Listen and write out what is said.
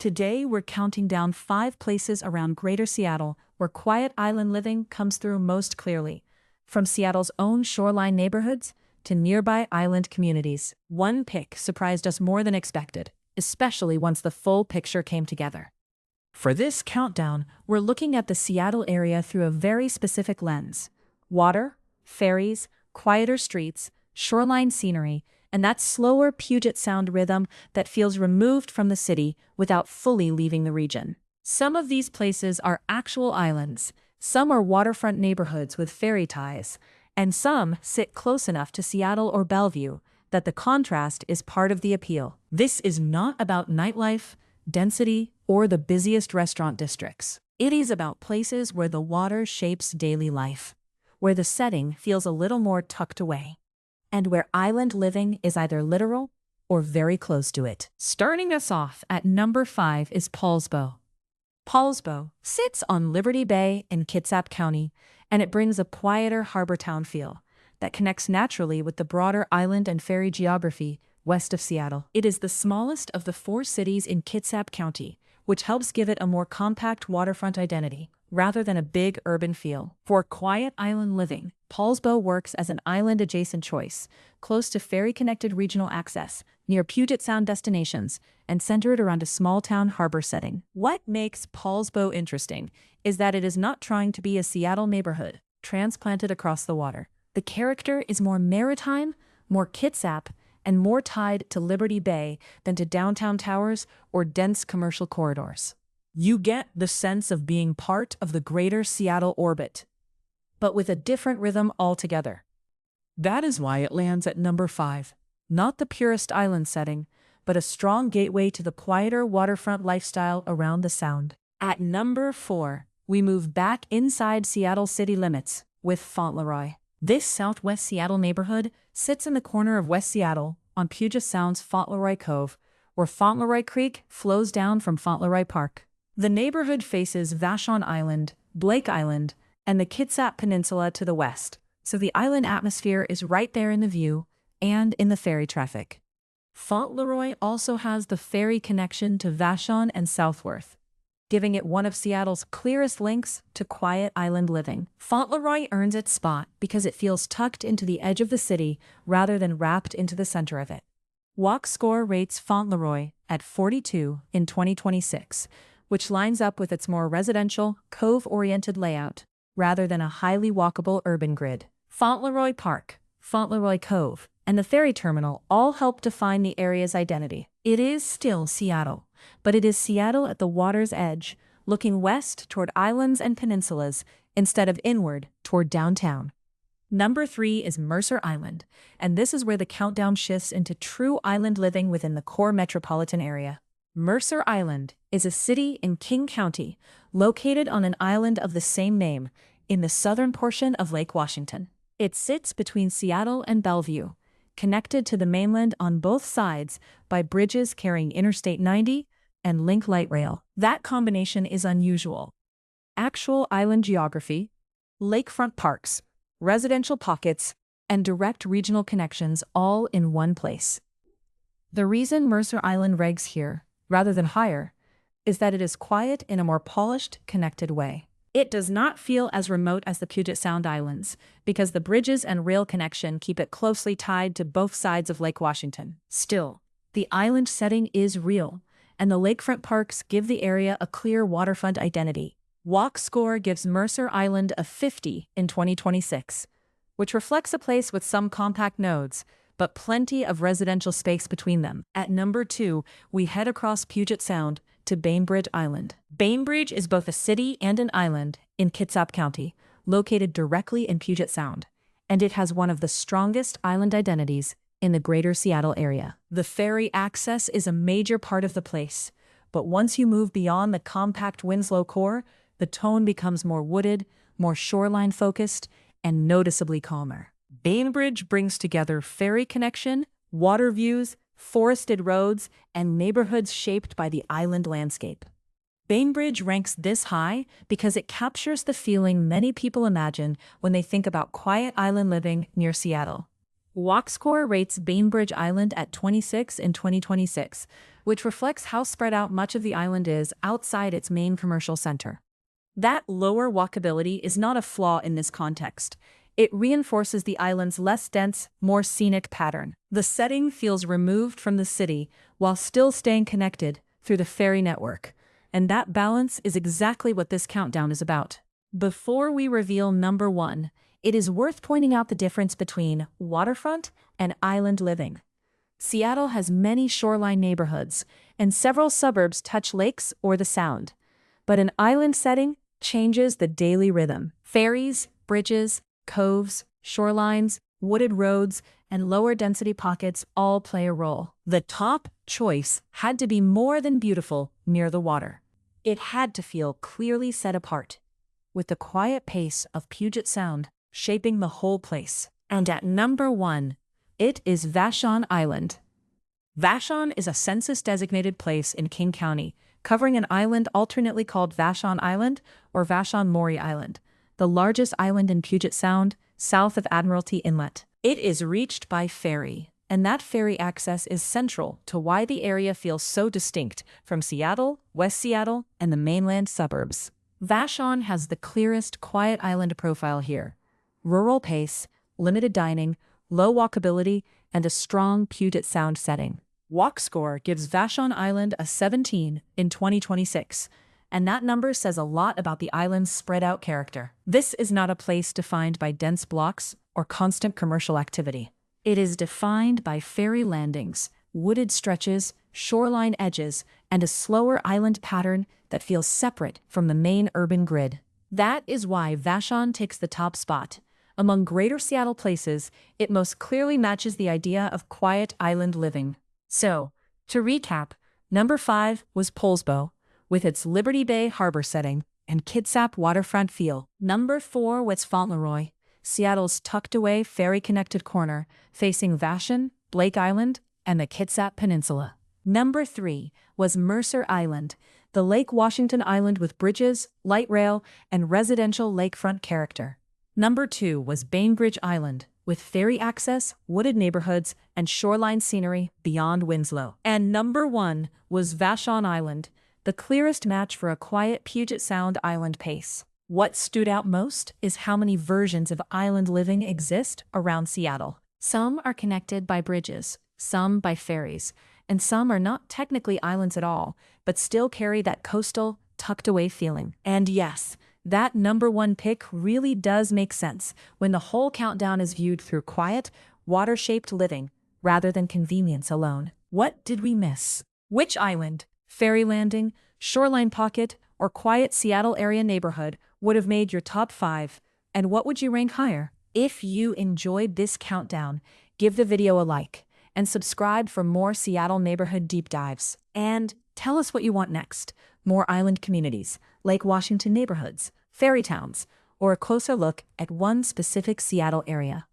Today, we're counting down 5 places around Greater Seattle where quiet island living comes through most clearly, from Seattle's own shoreline neighborhoods to nearby island communities. One pick surprised us more than expected, especially once the full picture came together. For this countdown, we're looking at the Seattle area through a very specific lens: water, ferries, quieter streets, shoreline scenery, and that slower Puget Sound rhythm that feels removed from the city without fully leaving the region. Some of these places are actual islands, some are waterfront neighborhoods with ferry ties, and some sit close enough to Seattle or Bellevue that the contrast is part of the appeal. This is not about nightlife, density, or the busiest restaurant districts. It is about places where the water shapes daily life, where the setting feels a little more tucked away, and where island living is either literal or very close to it. Starting us off at number 5 is Poulsbo. Poulsbo sits on Liberty Bay in Kitsap County, and it brings a quieter harbor town feel that connects naturally with the broader island and ferry geography west of Seattle. It is the smallest of the 4 cities in Kitsap County, which helps give it a more compact waterfront identity rather than a big urban feel. For quiet island living, Poulsbo works as an island-adjacent choice, close to ferry-connected regional access, near Puget Sound destinations, and centered around a small-town harbor setting. What makes Poulsbo interesting is that it is not trying to be a Seattle neighborhood transplanted across the water. The character is more maritime, more Kitsap, and more tied to Liberty Bay than to downtown towers or dense commercial corridors. You get the sense of being part of the greater Seattle orbit, but with a different rhythm altogether. That is why it lands at number 5. Not the purest island setting, but a strong gateway to the quieter waterfront lifestyle around the Sound. At number 4, we move back inside Seattle city limits with Fauntleroy. This southwest Seattle neighborhood sits in the corner of West Seattle on Puget Sound's Fauntleroy Cove, where Fauntleroy Creek flows down from Fauntleroy Park. The neighborhood faces Vashon Island, Blake Island, and the Kitsap Peninsula to the west, so the island atmosphere is right there in the view and in the ferry traffic. Fauntleroy also has the ferry connection to Vashon and Southworth, giving it one of Seattle's clearest links to quiet island living. Fauntleroy earns its spot because it feels tucked into the edge of the city rather than wrapped into the center of it. WalkScore rates Fauntleroy at 42 in 2026, which lines up with its more residential, cove-oriented layout, rather than a highly walkable urban grid. Fauntleroy Park, Fauntleroy Cove, and the ferry terminal all help define the area's identity. It is still Seattle, but it is Seattle at the water's edge, looking west toward islands and peninsulas instead of inward toward downtown. Number 3 is Mercer Island, and this is where the countdown shifts into true island living within the core metropolitan area. Mercer Island is a city in King County, located on an island of the same name in the southern portion of Lake Washington. It sits between Seattle and Bellevue, connected to the mainland on both sides by bridges carrying Interstate 90 and Link Light Rail. That combination is unusual. Actual island geography, lakefront parks, residential pockets, and direct regional connections all in one place. The reason Mercer Island ranks here, rather than higher, is that it is quiet in a more polished, connected way. It does not feel as remote as the Puget Sound Islands, because the bridges and rail connection keep it closely tied to both sides of Lake Washington. Still, the island setting is real, and the lakefront parks give the area a clear waterfront identity. WalkScore gives Mercer Island a 50 in 2026, which reflects a place with some compact nodes, but plenty of residential space between them. At number 2, we head across Puget Sound to Bainbridge Island. Bainbridge is both a city and an island in Kitsap County, located directly in Puget Sound, and it has one of the strongest island identities in the greater Seattle area. The ferry access is a major part of the place, but once you move beyond the compact Winslow core, the tone becomes more wooded, more shoreline-focused, and noticeably calmer. Bainbridge brings together ferry connection, water views, forested roads, and neighborhoods shaped by the island landscape. Bainbridge ranks this high because it captures the feeling many people imagine when they think about quiet island living near Seattle. WalkScore rates Bainbridge Island at 26 in 2026, which reflects how spread out much of the island is outside its main commercial center. That lower walkability is not a flaw in this context. It reinforces the island's less dense, more scenic pattern. The setting feels removed from the city while still staying connected through the ferry network. And that balance is exactly what this countdown is about. Before we reveal number 1, it is worth pointing out the difference between waterfront and island living. Seattle has many shoreline neighborhoods, and several suburbs touch lakes or the Sound. But an island setting changes the daily rhythm. Ferries, bridges, coves, shorelines, wooded roads, and lower density pockets all play a role. The top choice had to be more than beautiful near the water. It had to feel clearly set apart, with the quiet pace of Puget Sound shaping the whole place. And at number 1, it is Vashon Island. Vashon is a census-designated place in King County, covering an island alternately called Vashon Island or Vashon Maury Island, the largest island in Puget Sound, south of Admiralty Inlet. It is reached by ferry, and that ferry access is central to why the area feels so distinct from Seattle, West Seattle, and the mainland suburbs. Vashon has the clearest quiet island profile here. Rural pace, limited dining, low walkability, and a strong Puget Sound setting. WalkScore gives Vashon Island a 17 in 2026, and that number says a lot about the island's spread-out character. This is not a place defined by dense blocks or constant commercial activity. It is defined by ferry landings, wooded stretches, shoreline edges, and a slower island pattern that feels separate from the main urban grid. That is why Vashon takes the top spot. Among Greater Seattle places, it most clearly matches the idea of quiet island living. So, to recap, number 5 was Poulsbo, with its Liberty Bay harbor setting and Kitsap waterfront feel. Number 4 was Fauntleroy, Seattle's tucked-away ferry-connected corner, facing Vashon, Blake Island, and the Kitsap Peninsula. Number 3 was Mercer Island, the Lake Washington Island with bridges, light rail, and residential lakefront character. Number 2 was Bainbridge Island, with ferry access, wooded neighborhoods, and shoreline scenery beyond Winslow. And number 1 was Vashon Island, the clearest match for a quiet Puget Sound island pace. What stood out most is how many versions of island living exist around Seattle. Some are connected by bridges, some by ferries, and some are not technically islands at all, but still carry that coastal, tucked-away feeling. And yes, that number 1 pick really does make sense when the whole countdown is viewed through quiet, water-shaped living rather than convenience alone. What did we miss? Which island, ferry landing, shoreline pocket, or quiet Seattle area neighborhood would have made your top 5? And what would you rank higher? If you enjoyed this countdown, give the video a like and subscribe for more Seattle neighborhood deep dives. And tell us what you want next. More island communities, Lake Washington neighborhoods, ferry towns, or a closer look at one specific Seattle area.